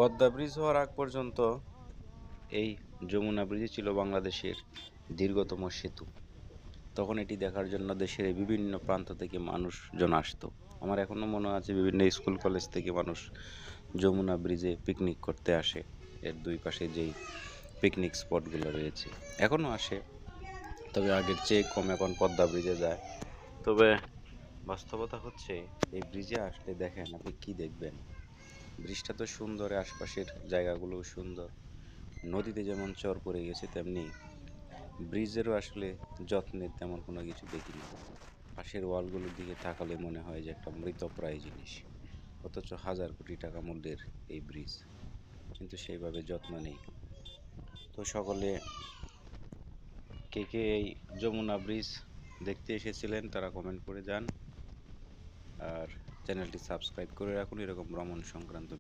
Padma bridge হওয়ার আগ পর্যন্ত এই যমুনা ব্রিজই ছিল বাংলাদেশের দীর্ঘতম সেতু। তখন এটি দেখার জন্য দেশের বিভিন্ন প্রান্ত থেকে মানুষজন আসতো। আমার এখনো মনে আছে বিভিন্ন স্কুল কলেজ থেকে মানুষ যমুনা ব্রিজে পিকনিক করতে আসে। এর দুই পাশে যেই পিকনিক স্পটগুলো রয়েছে এখনও আসে, তবে আগের চেয়ে কম এখন পদ্মা ব্রিজে যায়। তবে বাস্তবতা হচ্ছে এই ব্রিজে আসলে দেখেন আপনি কি দেখবেন। ব্রিজটা তো সুন্দর, আশপাশের জায়গাগুলোও সুন্দর। নদীতে যেমন চর পড়ে গেছে তেমনি ব্রিজেরও আসলে যত্নের তেমন কোনো কিছু দেখিনি। পাশের ওয়ালগুলোর দিকে তাকালে মনে হয় যে একটা মৃতপ্রায় জিনিস, অথচ হাজার কোটি টাকা মূল্যের এই ব্রিজ, কিন্তু সেইভাবে যত্ন নেই। তো সকলে কে কে এই যমুনা ব্রিজ দেখতে এসেছিলেন তারা কমেন্ট করে যান, আর চ্যানেলটি সাবস্ক্রাইব করে রাখুন এরকম ভ্রমণ সংক্রান্ত